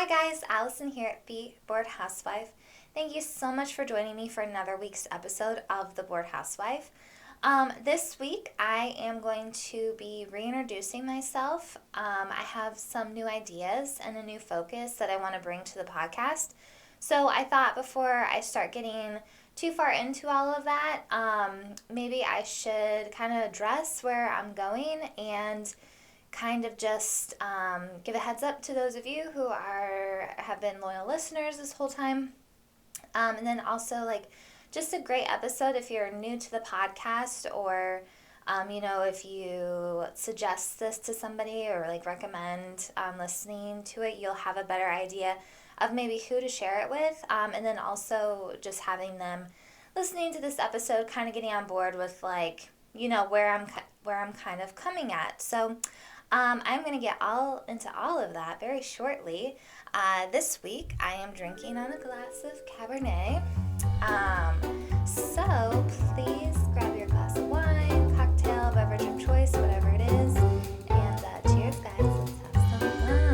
guys, Allison here at the Bored Housewife. Thank you so much for joining me for another week's episode of the Bored Housewife. This week I am going to be reintroducing myself. I have some new ideas and a new focus that I want to bring to the podcast. So I thought before I start getting too far into all of that, maybe I should kind of address where I'm going and kind of just give a heads up to those of you who have been loyal listeners this whole time. And then also just a great episode if you're new to the podcast or if you suggest this to somebody or recommend listening to it, you'll have a better idea of maybe who to share it with. And then also just having them listening to this episode kind of getting on board with where I'm kind of coming at. So I'm going to get into all of that very shortly. This week, I am drinking on a glass of Cabernet. So please grab your glass of wine, cocktail, beverage of choice, whatever it is. And cheers, guys. Let's have some fun.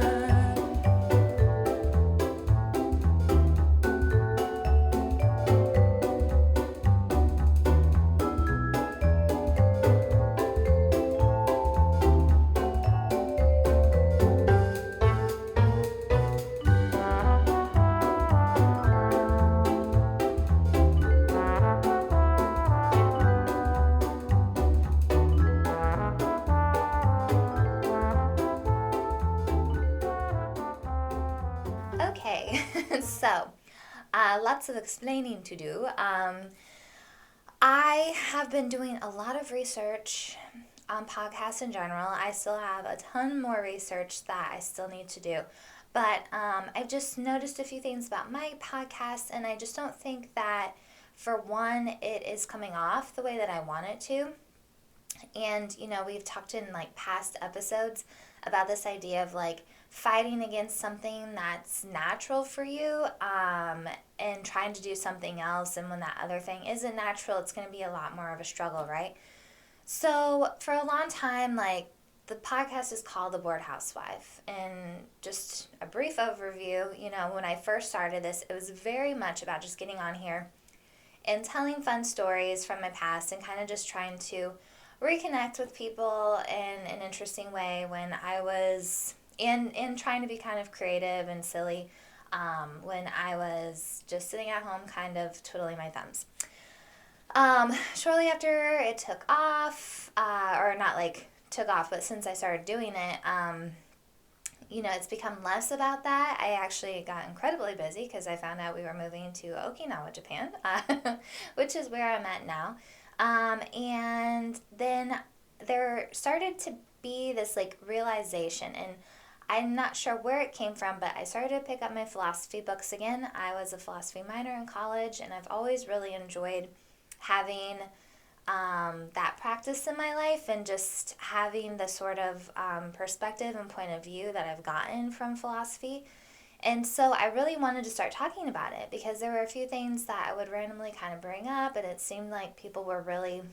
Okay, so lots of explaining to do. I have been doing a lot of research on podcasts in general. I still have a ton more research that I still need to do. But I've just noticed a few things about my podcast, and I just don't think that, for one, it is coming off the way that I want it to. And, we've talked in past episodes about this idea of fighting against something that's natural for you and trying to do something else. And when that other thing isn't natural, it's going to be a lot more of a struggle, right? So for a long time, the podcast is called The Bored Housewife. And just a brief overview, when I first started this, it was very much about just getting on here and telling fun stories from my past and kind of just trying to reconnect with people in an interesting way when I was in trying to be kind of creative and silly when I was just sitting at home kind of twiddling my thumbs. Shortly after it took off, or not took off, but since I started doing it, it's become less about that. I actually got incredibly busy because I found out we were moving to Okinawa, Japan, which is where I'm at now. And then there started to be this realization, and I'm not sure where it came from, but I started to pick up my philosophy books again. I was a philosophy minor in college, and I've always really enjoyed having that practice in my life and just having the sort of perspective and point of view that I've gotten from philosophy. And so I really wanted to start talking about it because there were a few things that I would randomly kind of bring up, and it seemed like people were really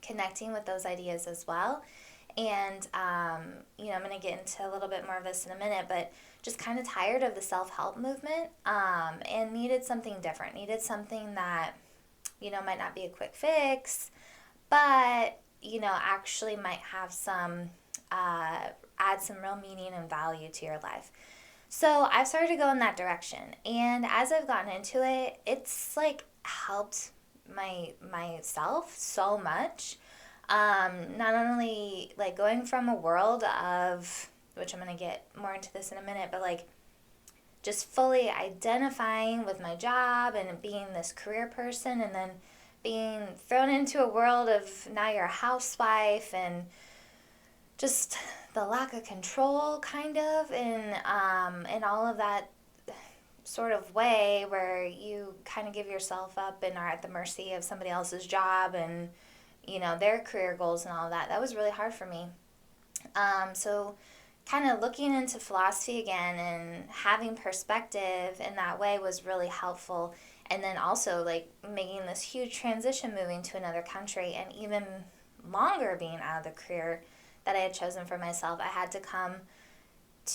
connecting with those ideas as well. And, I'm going to get into a little bit more of this in a minute, but just kind of tired of the self-help movement and needed something different, needed something that, might not be a quick fix, but, actually might have some, add some real meaning and value to your life. So I've started to go in that direction, and as I've gotten into it, it's helped myself so much. Not only going from a world of, which I'm going to get more into this in a minute, but just fully identifying with my job and being this career person, and then being thrown into a world of now you're a housewife, and just the lack of control kind of in all of that sort of way where you kind of give yourself up and are at the mercy of somebody else's job and their career goals and all of that. That was really hard for me. So kind of looking into philosophy again and having perspective in that way was really helpful. And then also making this huge transition, moving to another country, and even longer being out of the career that I had chosen for myself. I had to come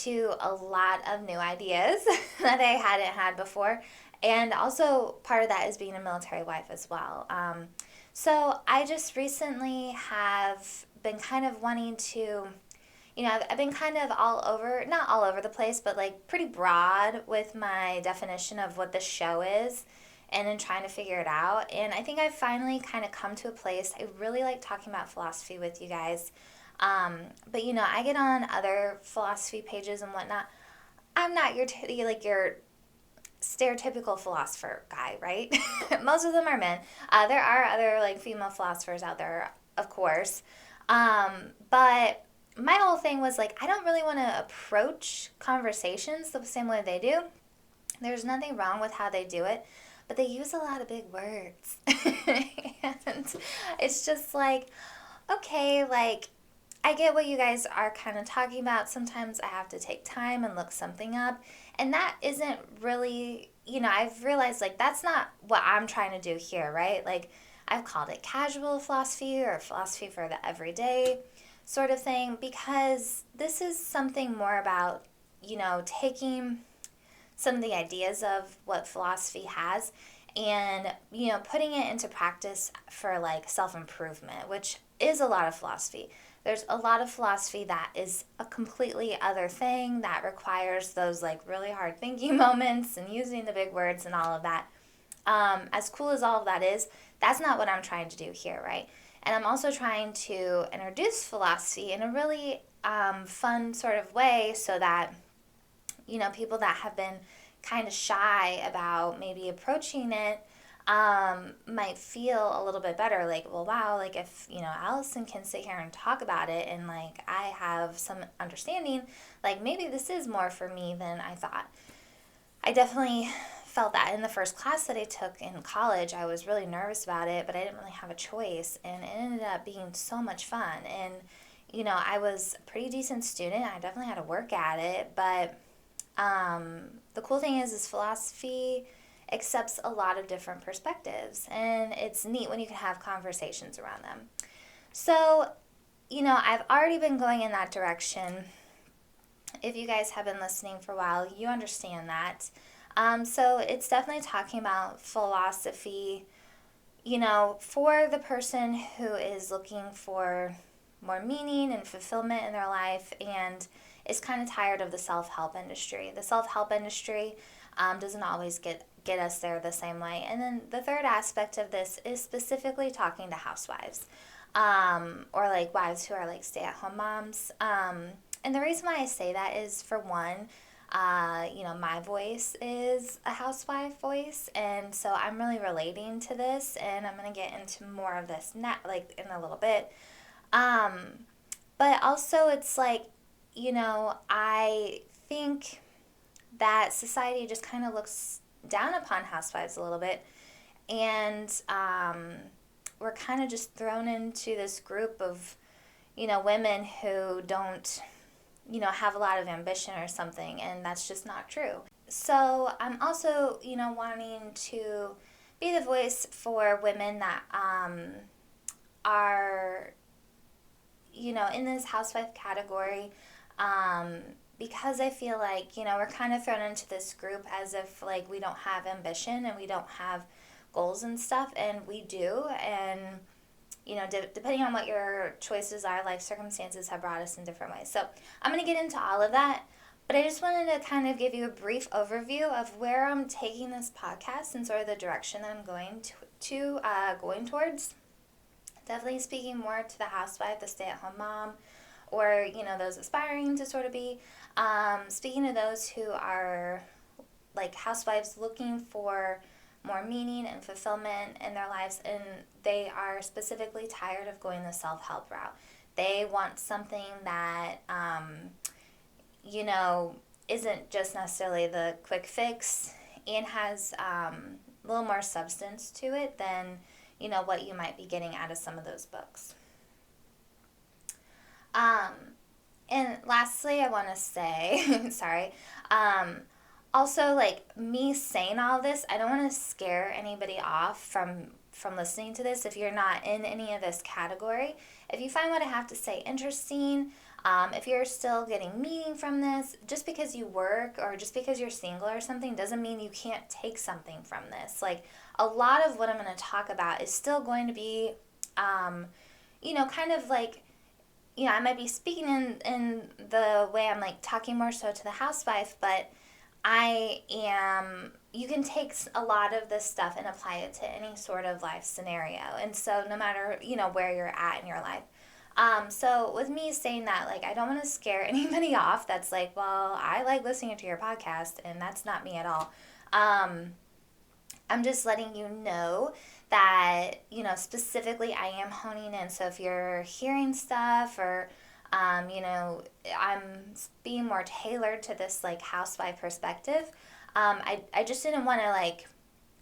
to a lot of new ideas that I hadn't had before. And also, part of that is being a military wife as well. So I just recently have been kind of wanting to, I've been kind of not all over the place, but like pretty broad with my definition of what the show is and then trying to figure it out. And I think I've finally kind of come to a place. I really like talking about philosophy with you guys. But I get on other philosophy pages and whatnot. I'm not your stereotypical philosopher guy, right? Most of them are men. There are other like female philosophers out there, of course. But my whole thing was like, I don't really want to approach conversations the same way they do. There's nothing wrong with how they do it, but they use a lot of big words. And it's just like, okay, like, I get what you guys are kind of talking about. Sometimes I have to take time and look something up. And that isn't really, I've realized like that's not what I'm trying to do here, right? Like, I've called it casual philosophy or philosophy for the everyday sort of thing, because this is something more about, taking some of the ideas of what philosophy has and, putting it into practice for like self-improvement, which is a lot of philosophy. There's a lot of philosophy that is a completely other thing that requires those like really hard thinking moments and using the big words and all of that. As cool as all of that is, that's not what I'm trying to do here, right? And I'm also trying to introduce philosophy in a really fun sort of way so that, people that have been kind of shy about maybe approaching it might feel a little bit better. Like, well, wow, like if, Allison can sit here and talk about it and like I have some understanding, like maybe this is more for me than I thought. I definitely felt that in the first class that I took in college. I was really nervous about it, but I didn't really have a choice, and it ended up being so much fun. And I was a pretty decent student. I definitely had to work at it, but the cool thing is philosophy accepts a lot of different perspectives, and it's neat when you can have conversations around them. So, I've already been going in that direction. If you guys have been listening for a while, you understand that. So it's definitely talking about philosophy, for the person who is looking for more meaning and fulfillment in their life and is kind of tired of the self-help industry. The self-help industry doesn't always get us there the same way. And then the third aspect of this is specifically talking to housewives, or like wives who are like stay-at-home moms. And the reason why I say that is, for one, my voice is a housewife voice, and so I'm really relating to this, and I'm going to get into more of this in a little bit. But also it's like, I think that society just kind of looks down upon housewives a little bit, and we're kind of just thrown into this group of, women who don't have a lot of ambition or something, and that's just not true. So I'm also, wanting to be the voice for women that are, in this housewife category, because I feel like, we're kind of thrown into this group as if like we don't have ambition and we don't have goals and stuff, and we do, and depending on what your choices are, life circumstances have brought us in different ways. So I'm going to get into all of that, but I just wanted to kind of give you a brief overview of where I'm taking this podcast and sort of the direction that I'm going towards. Definitely speaking more to the housewife, the stay-at-home mom, or, those aspiring to sort of be. Speaking to those who are like housewives looking for more meaning and fulfillment in their lives, and they are specifically tired of going the self-help route. They want something that, isn't just necessarily the quick fix and has a little more substance to it than, what you might be getting out of some of those books. And lastly, I want to say, sorry, also, like, me saying all this, I don't want to scare anybody off from listening to this if you're not in any of this category. If you find what I have to say interesting, If you're still getting meaning from this, just because you work or just because you're single or something doesn't mean you can't take something from this. Like, a lot of what I'm going to talk about is still going to be, kind of like, I might be speaking in the way I'm like talking more so to the housewife, but you can take a lot of this stuff and apply it to any sort of life scenario. And so no matter, where you're at in your life. So with me saying that, like, I don't want to scare anybody off that's like, well, I like listening to your podcast, and that's not me at all. I'm just letting you know that, specifically I am honing in. So if you're hearing stuff or, I'm being more tailored to this, like, housewife perspective, I just didn't want to, like,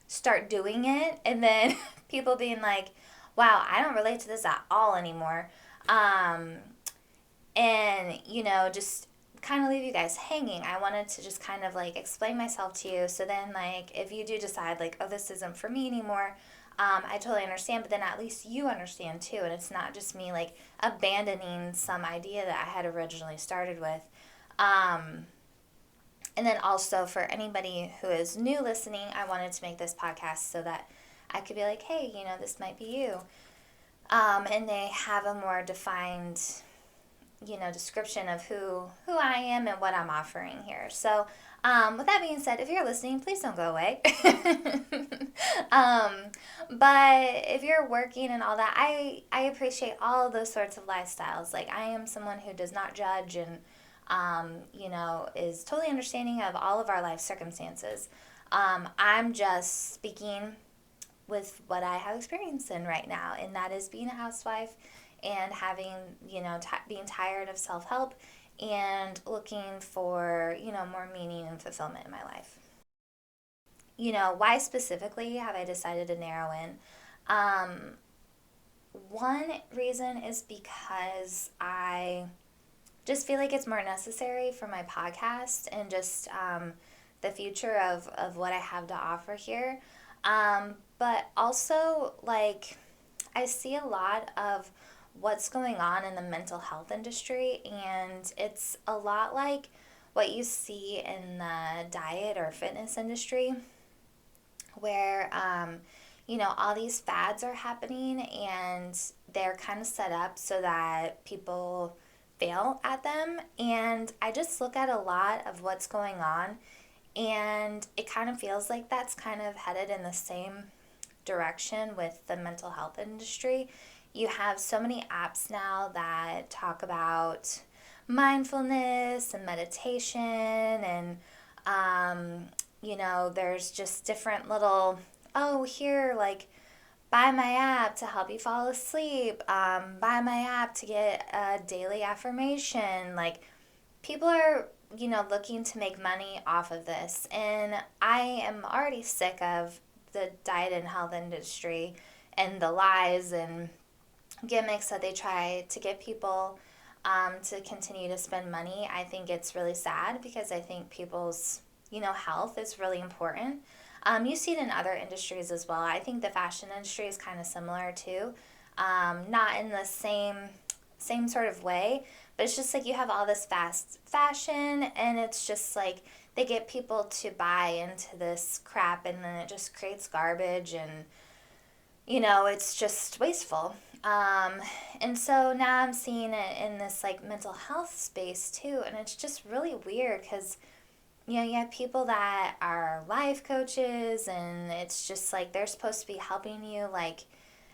start doing it and then people being like, wow, I don't relate to this at all anymore. And, just kind of leave you guys hanging. I wanted to just kind of like explain myself to you. So then, like, if you do decide, like, oh, this isn't for me anymore, I totally understand. But then at least you understand too. And it's not just me, like, abandoning some idea that I had originally started with. And then also for anybody who is new listening, I wanted to make this podcast so that I could be like, hey, this might be you. And they have a more defined, description of who I am and what I'm offering here. So, with that being said, if you're listening, please don't go away. But if you're working and all that, I appreciate all of those sorts of lifestyles. Like, I am someone who does not judge and, is totally understanding of all of our life circumstances. I'm just speaking with what I have experience in right now, and that is being a housewife and having, being tired of self-help and looking for, more meaning and fulfillment in my life. Why specifically have I decided to narrow in? One reason is because I just feel like it's more necessary for my podcast and just the future of what I have to offer here. But also, like, I see a lot of what's going on in the mental health industry, and it's a lot like what you see in the diet or fitness industry, where, all these fads are happening, and they're kind of set up so that people fail at them. And I just look at a lot of what's going on, and it kind of feels like that's kind of headed in the same direction with the mental health industry. You have so many apps now that talk about mindfulness and meditation, and there's just different little, oh, here, like, buy my app to help you fall asleep, buy my app to get a daily affirmation. Like, people are, looking to make money off of this, and I am already sick of the diet and health industry and the lies and gimmicks that they try to get people to continue to spend money. I think it's really sad because I think people's, health is really important. You see it in other industries as well. I think the fashion industry is kind of similar too. Not in the same sort of way, but it's just like you have all this fast fashion, and it's just like they get people to buy into this crap, and then it just creates garbage, and it's just wasteful. And so now I'm seeing it in this, like, mental health space too, and it's just really weird because you have people that are life coaches, and it's just like they're supposed to be helping you. Like,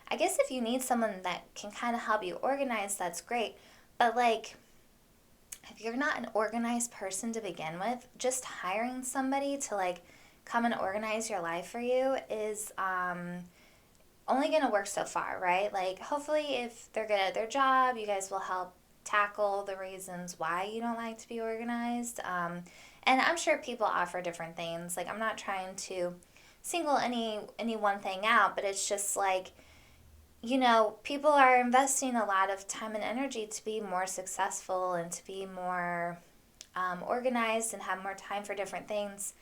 I guess if you need someone that can kind of help you organize, that's great. But, like, if you're not an organized person to begin with, just hiring somebody to, like, come and organize your life for you is only going to work so far, right? Like, hopefully if they're good at their job, you guys will help tackle the reasons why you don't like to be organized. And I'm sure people offer different things. Like, I'm not trying to single any one thing out, but it's just like, people are investing a lot of time and energy to be more successful and to be more organized and have more time for different things.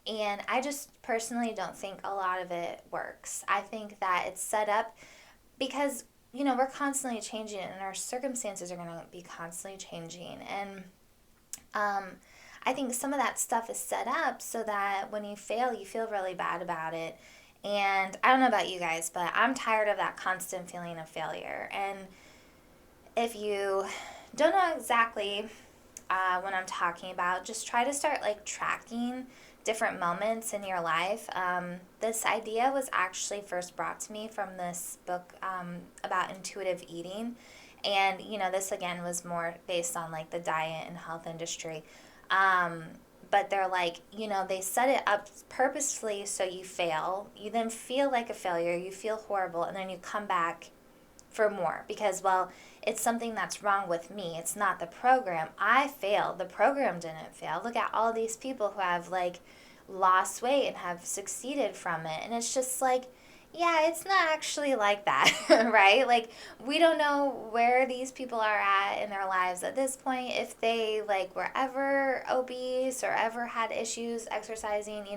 And I just personally don't think a lot of it works. I think that it's set up because, we're constantly changing and our circumstances are going to be constantly changing. And I think some of that stuff is set up so that when you fail, you feel really bad about it. And I don't know about you guys, but I'm tired of that constant feeling of failure. And if you don't know exactly what I'm talking about, just try to start like tracking different moments in your life. This idea was actually first brought to me from this book about intuitive eating. And, this again was more based on like the diet and health industry. But they're like, they set it up purposefully so you fail. You then feel like a failure, you feel horrible, and then you come back for more because, well, it's something that's wrong with me. It's not the program. I failed. The program didn't fail. Look at all these people who have like lost weight and have succeeded from it. And it's just like, yeah, it's not actually like that, right? Like, we don't know where these people are at in their lives at this point. If they like were ever obese or ever had issues exercising,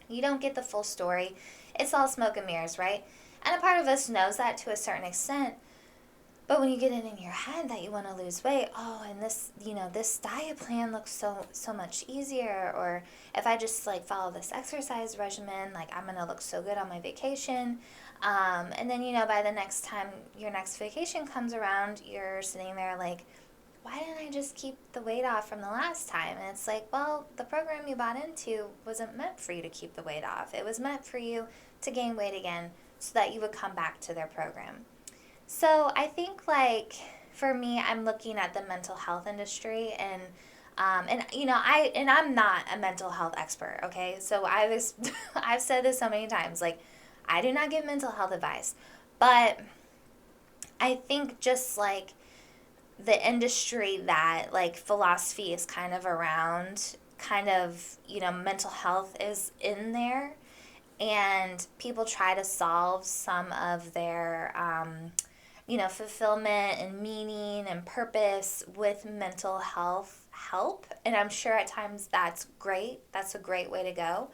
you don't get the full story. It's all smoke and mirrors, right? And a part of us knows that to a certain extent. But when you get it in your head that you want to lose weight, and this diet plan looks so much easier, or if I just like follow this exercise regimen, like I'm gonna look so good on my vacation, and then by the next time your next vacation comes around, you're sitting there like, why didn't I just keep the weight off from the last time? And it's like, well, the program you bought into wasn't meant for you to keep the weight off. It was meant for you to gain weight again so that you would come back to their program. So I think like for me, I'm looking at the mental health industry and I'm not a mental health expert, okay? So I've said this so many times, like I do not give mental health advice, but I think just like the industry that like philosophy is kind of around, kind of, mental health is in there, and people try to solve some of their fulfillment and meaning and purpose with mental health help. And I'm sure at times that's great. That's a great way to go.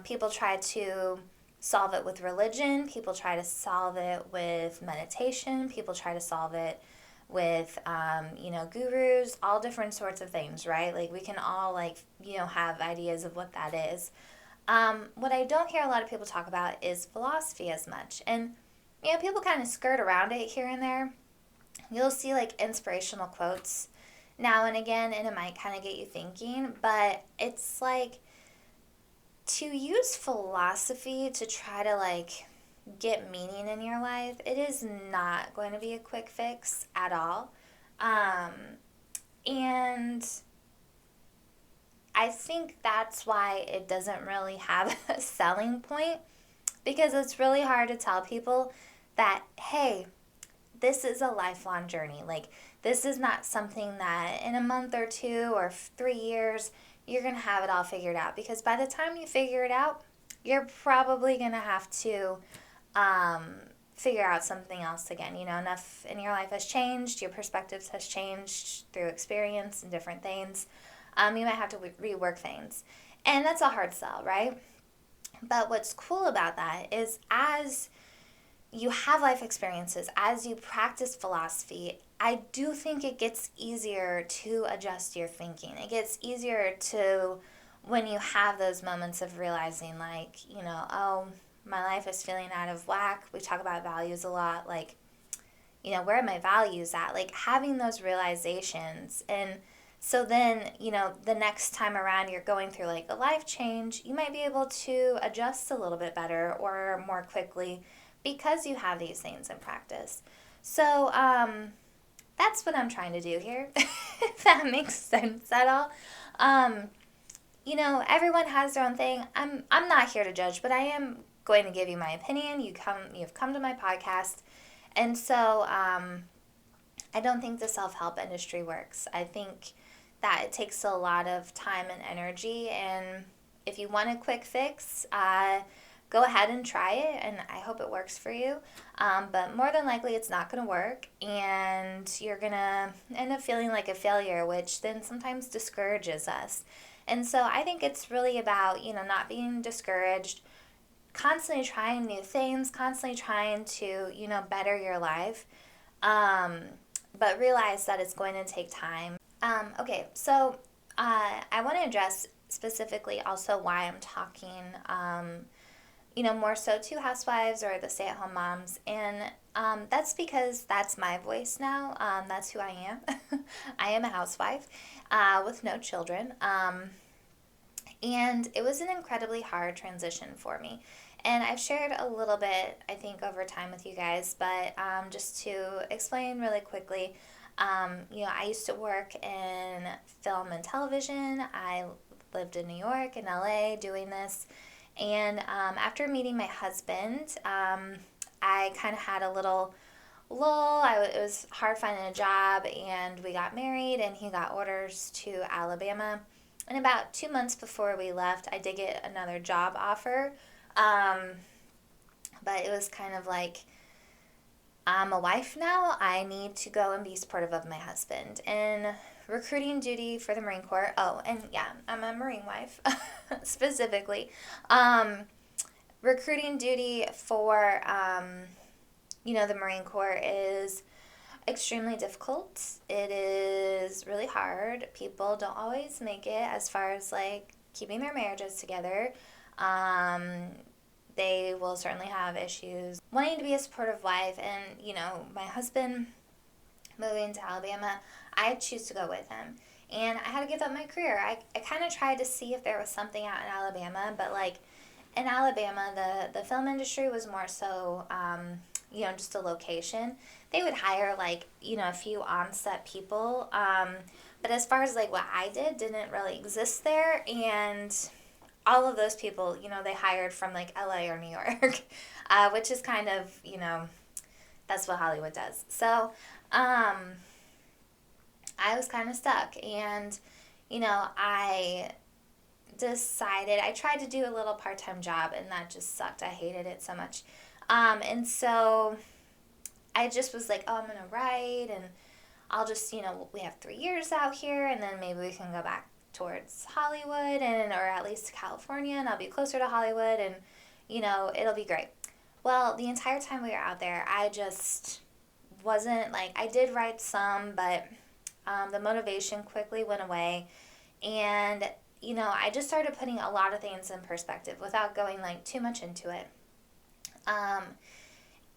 People try to solve it with religion. People try to solve it with meditation. People try to solve it with, gurus, all different sorts of things, right? Like we can all have ideas of what that is. What I don't hear a lot of people talk about is philosophy as much. And people kind of skirt around it here and there. You'll see like inspirational quotes now and again, and it might kind of get you thinking, but it's like to use philosophy to try to like get meaning in your life, it is not going to be a quick fix at all. And I think that's why it doesn't really have a selling point, because it's really hard to tell people that, hey, this is a lifelong journey. Like, this is not something that in a month or 2 or 3 years, you're going to have it all figured out. Because by the time you figure it out, you're probably going to have to figure out something else again. Enough in your life has changed, your perspectives has changed through experience and different things. You might have to rework things. And that's a hard sell, right? But what's cool about that is as you have life experiences, as you practice philosophy, I do think it gets easier to adjust your thinking. It gets easier to, when you have those moments of realizing like, my life is feeling out of whack. We talk about values a lot. Like, where are my values at? Like having those realizations. And so then, the next time around you're going through like a life change, you might be able to adjust a little bit better or more quickly because you have these things in practice. So that's what I'm trying to do here, if that makes sense at all. Everyone has their own thing. I'm not here to judge, but I am going to give you my opinion. You've come to my podcast, and so I don't think the self-help industry works. I think that it takes a lot of time and energy, and if you want a quick fix, go ahead and try it, and I hope it works for you. But more than likely, it's not going to work, and you're going to end up feeling like a failure, which then sometimes discourages us. And so I think it's really about, not being discouraged, constantly trying new things, constantly trying to, better your life, but realize that it's going to take time. Okay, so I want to address specifically also why I'm talking, more so to housewives or the stay-at-home moms, and that's because that's my voice now. That's who I am. I am a housewife with no children. And it was an incredibly hard transition for me. And I've shared a little bit, I think, over time with you guys, but just to explain really quickly, I used to work in film and television. I lived in New York and LA doing this. And after meeting my husband, I kind of had a little lull. It was hard finding a job, and we got married, and he got orders to Alabama. And about 2 months before we left, I did get another job offer. But it was kind of like, I'm a wife now. I need to go and be supportive of my husband. And recruiting duty for the Marine Corps. Oh, and yeah, I'm a Marine wife specifically. Recruiting duty for, the Marine Corps is extremely difficult. It is really hard. People don't always make it as far as like keeping their marriages together. They will certainly have issues wanting to be a supportive wife, and my husband moving to Alabama, I choose to go with him. And I had to give up my career. I kind of tried to see if there was something out in Alabama, but like in Alabama, the film industry was more so, just a location. They would hire like, a few on-set people. But as far as like what I didn't really exist there. And all of those people, they hired from like LA or New York, which is kind of, that's what Hollywood does. So, I was kind of stuck, and, I decided, I tried to do a little part-time job, and that just sucked. I hated it so much. And so I just was like, oh, I'm going to write, and I'll just, we have 3 years out here, and then maybe we can go back towards Hollywood, or at least to California, and I'll be closer to Hollywood, and, it'll be great. Well, the entire time we were out there, I just wasn't, like, I did write some, but the motivation quickly went away, and, I just started putting a lot of things in perspective without going, like, too much into it.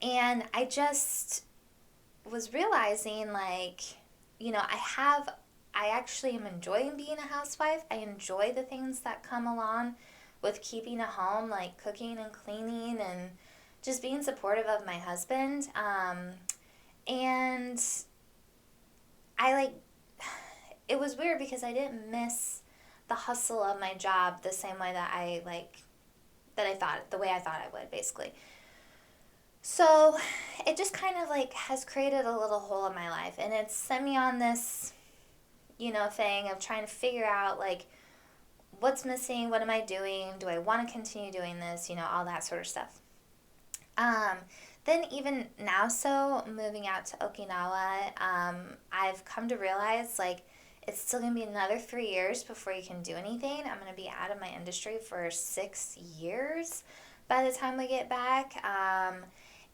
And I just was realizing, like, I actually am enjoying being a housewife. I enjoy the things that come along with keeping a home, like cooking and cleaning and just being supportive of my husband. And it was weird because I didn't miss the hustle of my job the same way that the way I thought I would, basically. So it just kind of like has created a little hole in my life, and it's sent me on this, thing of trying to figure out like what's missing, what am I doing, do I want to continue doing this, all that sort of stuff. Then even now, so moving out to Okinawa, I've come to realize like it's still going to be another 3 years before you can do anything. I'm going to be out of my industry for 6 years by the time we get back.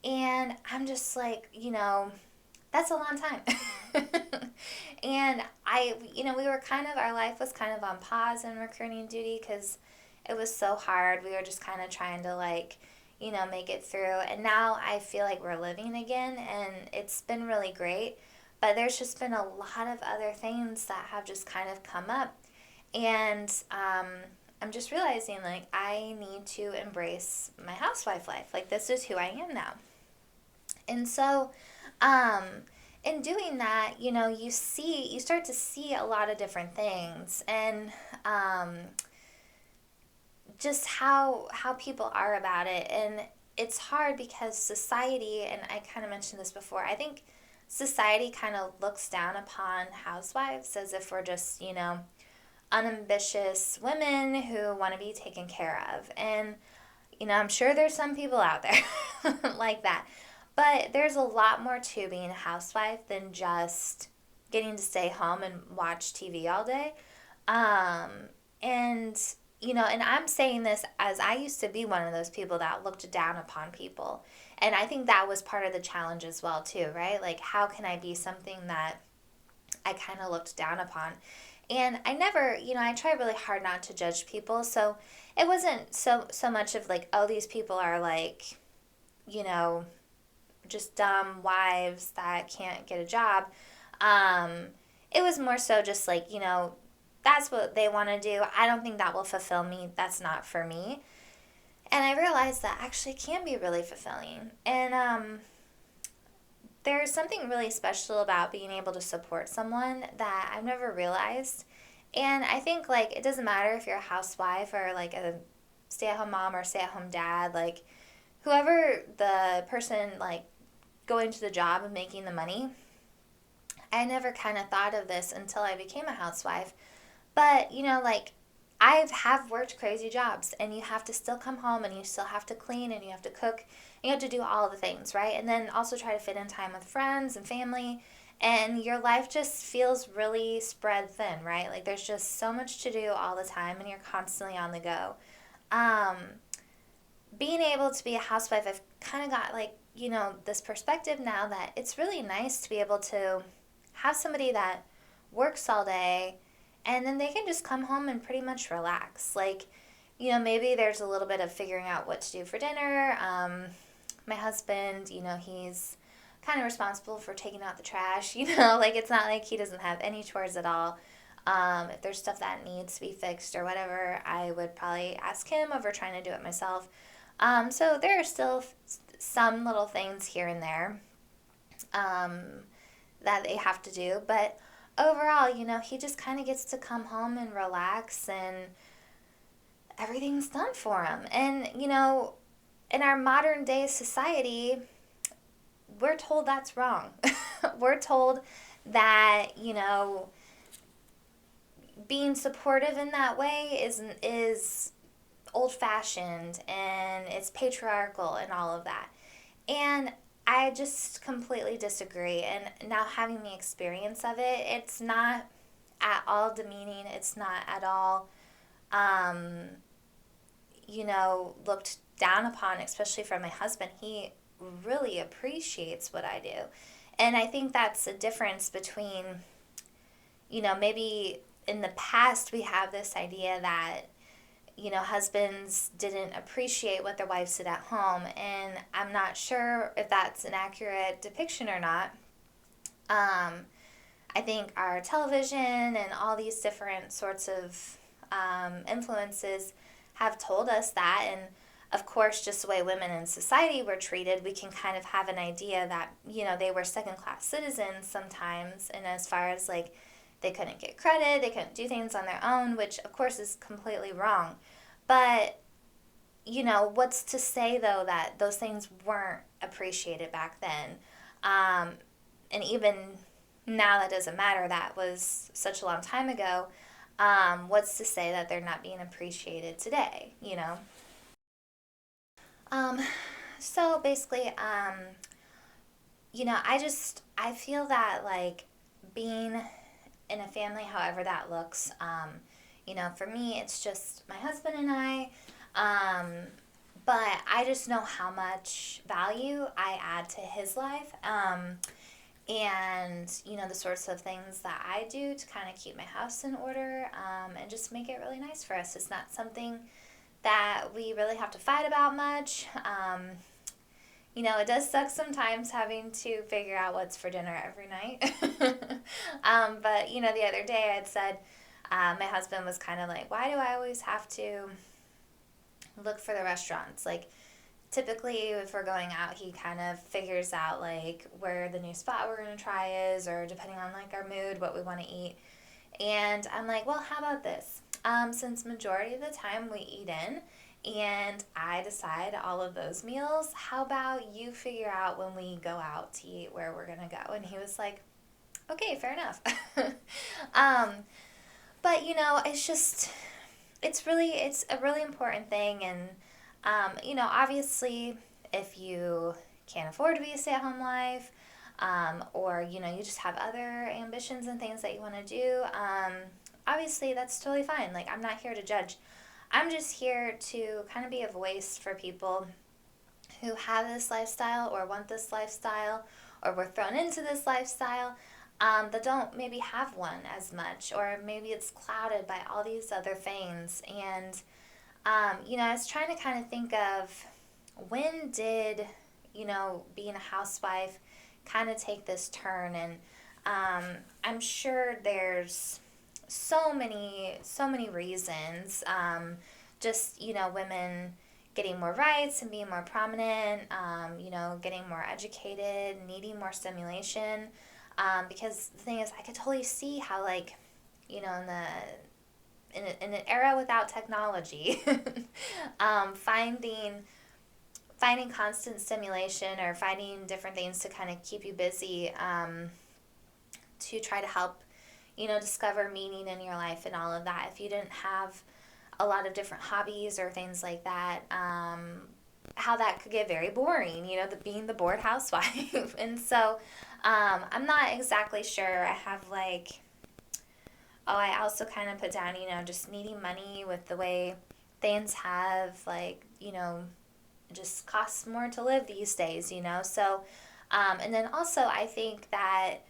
And I'm just like, that's a long time. And our life was kind of on pause in recruiting duty because it was so hard. We were just kind of trying to make it through. And now I feel like we're living again, and it's been really great. But there's just been a lot of other things that have just kind of come up. And I'm just realizing, like, I need to embrace my housewife life. Like, this is who I am now. And so, in doing that, you start to see a lot of different things, and just how people are about it. And it's hard because society, and I kind of mentioned this before, I think society kind of looks down upon housewives as if we're just, unambitious women who want to be taken care of. And, I'm sure there's some people out there like that. But there's a lot more to being a housewife than just getting to stay home and watch TV all day. And and I'm saying this as I used to be one of those people that looked down upon people. And I think that was part of the challenge as well, too, right? Like, how can I be something that I kind of looked down upon? And I never, I try really hard not to judge people. So it wasn't so much of like, oh, these people are like, you know, just dumb wives that can't get a job. Um, it was more so just like, that's what they want to do. I don't think that will fulfill me. That's not for me. And I realized that actually can be really fulfilling. And there's something really special about being able to support someone that I've never realized. And I think, like, it doesn't matter if you're a housewife or like a stay at home mom or stay at home dad, like, whoever the person, like, going to the job and making the money. I never kind of thought of this until I became a housewife. But, like, I have worked crazy jobs, and you have to still come home, and you still have to clean, and you have to cook, and you have to do all the things, right? And then also try to fit in time with friends and family, and your life just feels really spread thin, right? Like, there's just so much to do all the time, and you're constantly on the go. Um, Being able to be a housewife, I've kind of got, like, this perspective now that it's really nice to be able to have somebody that works all day and then they can just come home and pretty much relax. Like, maybe there's a little bit of figuring out what to do for dinner. My husband, he's kind of responsible for taking out the trash, like it's not like he doesn't have any chores at all. If there's stuff that needs to be fixed or whatever, I would probably ask him over trying to do it myself. So there are still some little things here and there um, that they have to do, but overall, he just kind of gets to come home and relax and everything's done for him. And, in our modern day society, we're told that's wrong. We're told that, being supportive in that way is old fashioned and it's patriarchal and all of that. And I just completely disagree. And now having the experience of it, it's not at all demeaning. It's not at all, um, looked down upon, especially from my husband. He really appreciates what I do. And I think that's a difference between, maybe in the past we have this idea that, husbands didn't appreciate what their wives did at home. And I'm not sure if that's an accurate depiction or not. I think our television and all these different sorts of influences have told us that. And of course, just the way women in society were treated, we can kind of have an idea that, they were second class citizens sometimes. And as far as like, they couldn't get credit, they couldn't do things on their own, which of course is completely wrong. But, what's to say though that those things weren't appreciated back then? And even now that doesn't matter, that was such a long time ago. What's to say that they're not being appreciated today? Um, so basically, I feel that like being in a family, however that looks, for me, it's just my husband and I. But I just know how much value I add to his life. And, the sorts of things that I do to kind of keep my house in order and just make it really nice for us. It's not something that we really have to fight about much. It does suck sometimes having to figure out what's for dinner every night. But, the other day I'd said, my husband was kind of like, why do I always have to look for the restaurants? Like, typically if we're going out, he kind of figures out like where the new spot we're going to try is, or depending on like our mood, what we want to eat. And I'm like, well, how about this? Since majority of the time we eat in and I decide all of those meals, how about you figure out when we go out to eat where we're going to go? And he was like, okay, fair enough. But it's a really important thing. And, obviously if you can't afford to be a stay-at-home wife, or, you just have other ambitions and things that you want to do, obviously that's totally fine. Like, I'm not here to judge. I'm just here to kind of be a voice for people who have this lifestyle or want this lifestyle or were thrown into this lifestyle, that don't maybe have one as much, or maybe it's clouded by all these other things. And, I was trying to kind of think of, when did, being a housewife kind of take this turn? And I'm sure there's so many reasons. Just, women getting more rights and being more prominent, getting more educated, needing more stimulation. Because the thing is, I could totally see how, like, in an era without technology, finding constant stimulation or finding different things to kind of keep you busy, to try to help, discover meaning in your life and all of that. If you didn't have a lot of different hobbies or things like that, how that could get very boring, being the bored housewife. And so, I'm not exactly sure. I have I also kind of put down, just needing money with the way things have, just costs more to live these days, So, and then also I think that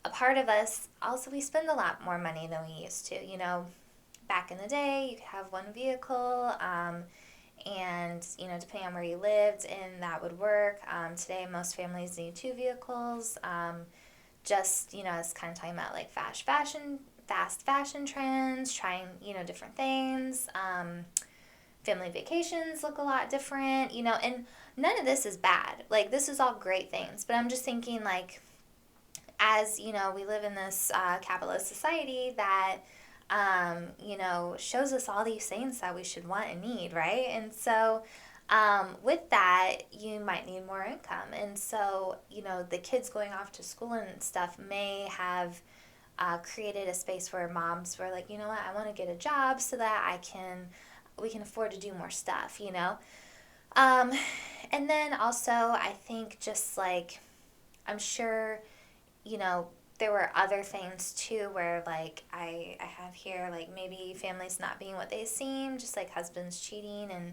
a part of us, also, we spend a lot more money than we used to, Back in the day, you could have one vehicle, and, depending on where you lived, and that would work. Today, most families need two vehicles. Just, it's kind of talking about like fast fashion trends, trying, different things. Family vacations look a lot different, and none of this is bad. Like, this is all great things, but I'm just thinking, like, as, we live in this capitalist society that, shows us all these things that we should want and need, right? And so, with that, you might need more income. And so, the kids going off to school and stuff may have created a space where moms were like, you know what, I want to get a job so that we can afford to do more stuff, And then also, I think just like, I'm sure, there were other things too where, like, I have here, like, maybe families not being what they seem, just like husbands cheating and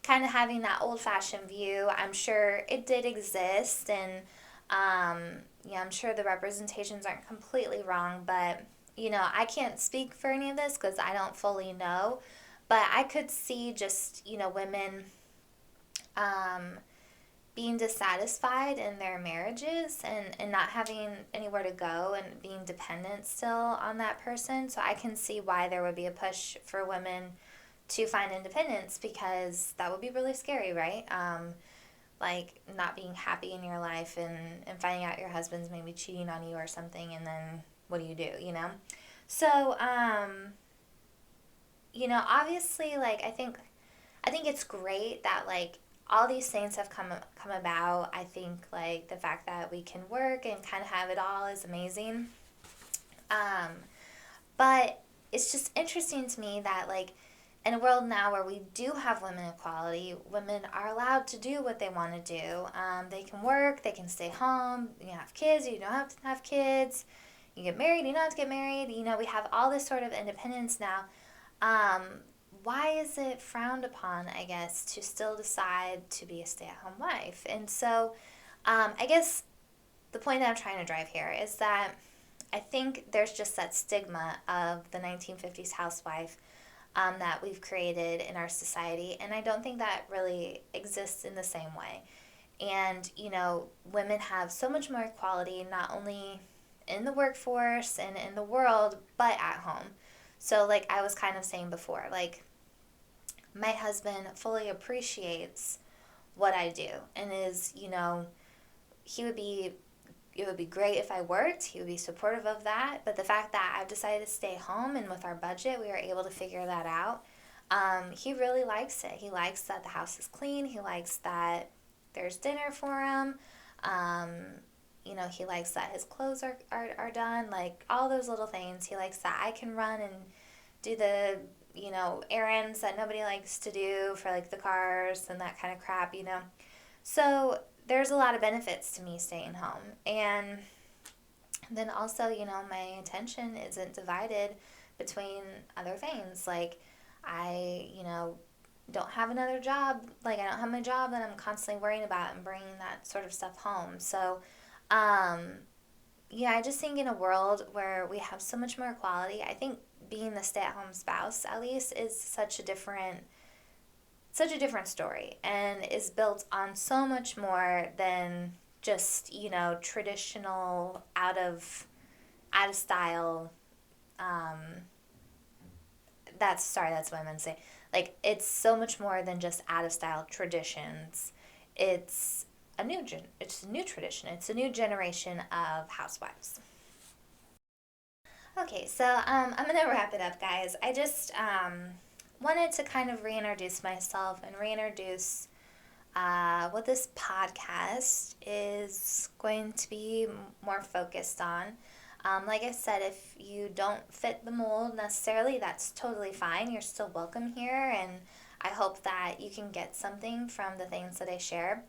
kind of having that old-fashioned view. I'm sure it did exist, and I'm sure the representations aren't completely wrong, but, I can't speak for any of this because I don't fully know, but I could see just, women being dissatisfied in their marriages, and not having anywhere to go and being dependent still on that person. So I can see why there would be a push for women to find independence, because that would be really scary, right? Like, not being happy in your life, and finding out your husband's maybe cheating on you or something, and then what do, So, obviously, like, I think it's great that, like, all these things have come about. I think, like, the fact that we can work and kind of have it all is amazing. But it's just interesting to me that, like, in a world now where we do have women equality, women are allowed to do what they want to do. They can work, they can stay home, you can have kids, you don't have to have kids, you get married, you don't have to get married. We have all this sort of independence now. Why is it frowned upon, I guess, to still decide to be a stay-at-home wife? And so, I guess the point that I'm trying to drive here is that I think there's just that stigma of the 1950s housewife, that we've created in our society, and I don't think that really exists in the same way. And, women have so much more equality, not only in the workforce and in the world, but at home. So, like I was kind of saying before, like, my husband fully appreciates what I do, and is, it would be great if I worked. He would be supportive of that. But the fact that I've decided to stay home, and with our budget, we were able to figure that out. He really likes it. He likes that the house is clean. He likes that there's dinner for him. He likes that his clothes are done. Like, all those little things. He likes that I can run and do the, errands that nobody likes to do for, like, the cars and that kind of crap, So there's a lot of benefits to me staying home. And then also, my attention isn't divided between other things. Like, I, don't have another job. Like, I don't have my job that I'm constantly worrying about and bringing that sort of stuff home. So, um, yeah, I just think in a world where we have so much more equality, I think being the stay-at-home spouse at least is such a different story and is built on so much more than just, traditional out of style. um that's what I meant to say. Like, it's so much more than just out of style traditions. It's it's a new tradition. It's a new generation of housewives. Okay, so I'm gonna wrap it up, guys. I just wanted to kind of reintroduce myself and reintroduce what this podcast is going to be more focused on. Like I said, if you don't fit the mold necessarily, that's totally fine. You're still welcome here, and I hope that you can get something from the things that I share.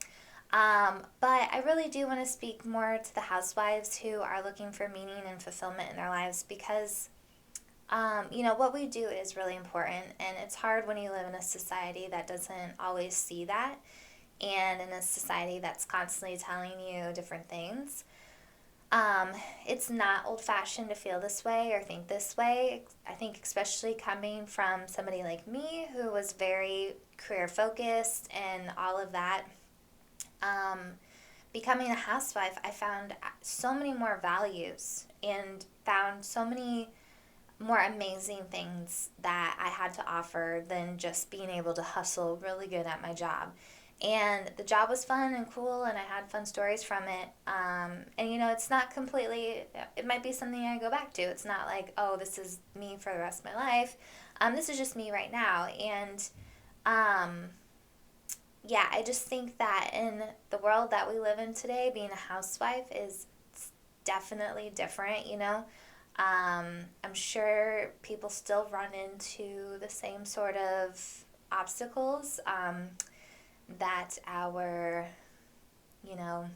But I really do want to speak more to the housewives who are looking for meaning and fulfillment in their lives because, what we do is really important, and it's hard when you live in a society that doesn't always see that, and in a society that's constantly telling you different things. Um, it's not old fashioned to feel this way or think this way. I think, especially coming from somebody like me who was very career focused and all of that. Um, Becoming a housewife, I found so many more values and found so many more amazing things that I had to offer than just being able to hustle really good at my job. And the job was fun and cool, and I had fun stories from it. And it's not completely, it might be something I go back to. It's not like, oh, this is me for the rest of my life. This is just me right now. And um, yeah, I just think that in the world that we live in today, being a housewife is definitely different. I'm sure people still run into the same sort of obstacles that our, you know,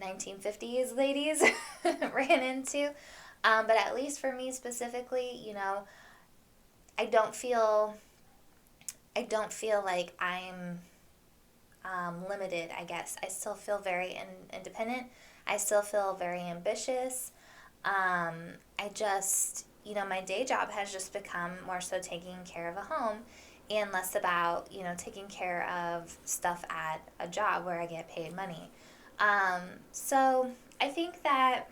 1950s ladies ran into. But at least for me specifically, I don't feel I don't feel like I'm limited, I guess. I still feel very independent. I still feel very ambitious. I just, my day job has just become more so taking care of a home and less about, taking care of stuff at a job where I get paid money. So I think that,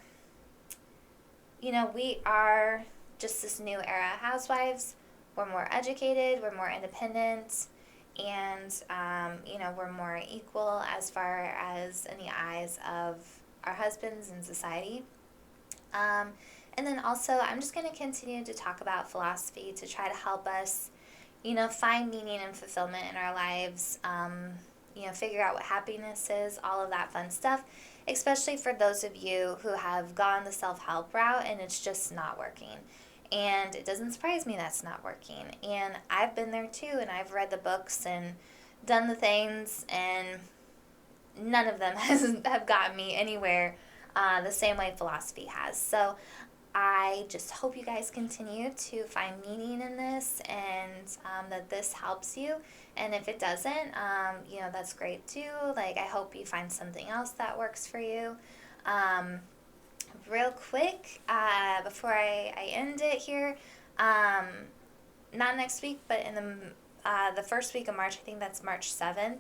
we are just this new era housewives. We're more educated, we're more independent, and, we're more equal as far as in the eyes of our husbands in society. Um, and then also, I'm just going to continue to talk about philosophy to try to help us, find meaning and fulfillment in our lives, figure out what happiness is, all of that fun stuff, especially for those of you who have gone the self help route and it's just not working. And it doesn't surprise me that's not working. And I've been there too, and I've read the books and done the things, and none of them have gotten me anywhere the same way philosophy has. So I just hope you guys continue to find meaning in this, and that this helps you. And if it doesn't, that's great too. Like, I hope you find something else that works for you. Real quick, before I end it here, not next week, but in the first week of March, I think that's March 7th,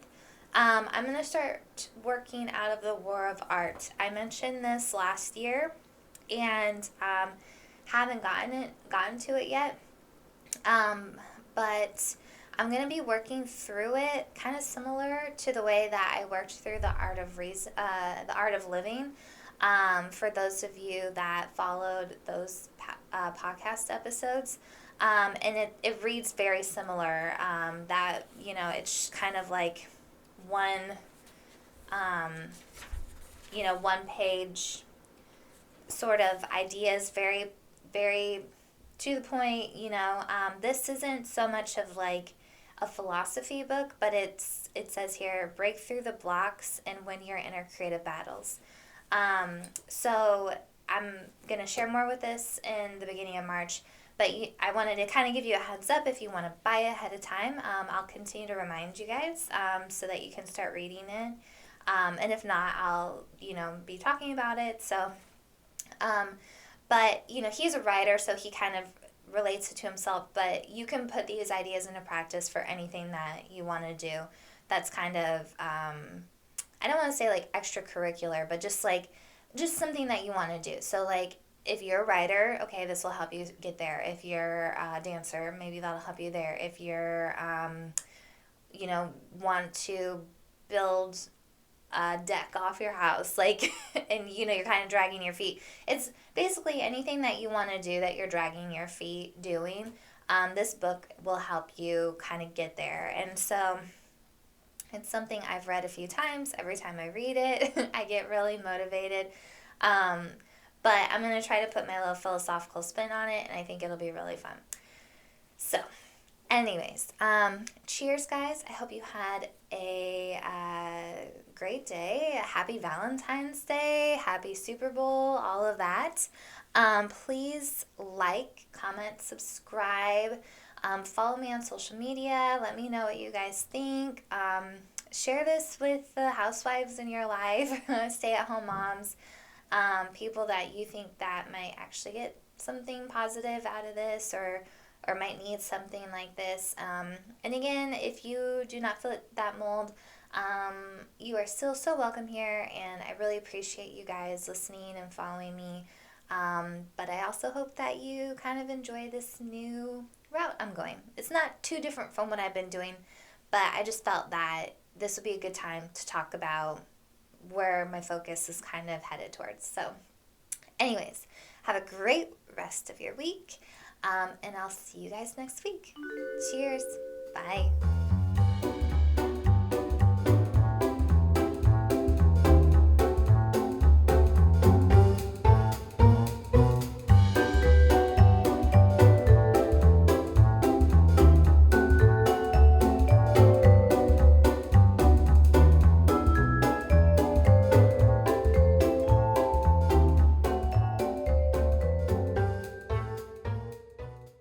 I'm going to start working out of the War of Art. I mentioned this last year, and haven't gotten to it yet. But I'm going to be working through it kind of similar to the way that I worked through the the art of living. For those of you that followed those podcast episodes. And it reads very similar. It's kind of like one, one page sort of ideas, very, very to the point. This isn't so much of like a philosophy book, but it says here, break through the blocks and win your inner creative battles. So I'm going to share more with this in the beginning of March, But I wanted to kind of give you a heads up if you want to buy it ahead of time. I'll continue to remind you guys so that you can start reading it. And if not, I'll, be talking about it. So, but, he's a writer, so he kind of relates it to himself. But you can put these ideas into practice for anything that you want to do. That's kind of, I don't want to say like extracurricular, but just something that you want to do. So, like, if you're a writer, okay, this will help you get there. If you're a dancer, maybe that'll help you there. If you're, want to build a deck off your house, like, and you're kind of dragging your feet. It's basically anything that you want to do that you're dragging your feet doing. This book will help you kind of get there. And so it's something I've read a few times. Every time I read it, I get really motivated. But I'm going to try to put my little philosophical spin on it, and I think it'll be really fun. So, anyways, cheers, guys. I hope you had a great day. A happy Valentine's Day, happy Super Bowl, all of that. Please like, comment, subscribe. Follow me on social media. Let me know what you guys think. Share this with the housewives in your life, stay-at-home moms. People that you think that might actually get something positive out of this or might need something like this. And again, if you do not fit that mold, you are still so welcome here, and I really appreciate you guys listening and following me. But I also hope that you kind of enjoy this new route I'm going. It's not too different from what I've been doing, but I just felt that this would be a good time to talk about where my focus is kind of headed towards. So anyways, have a great rest of your week, and I'll see you guys next week. Cheers. Bye.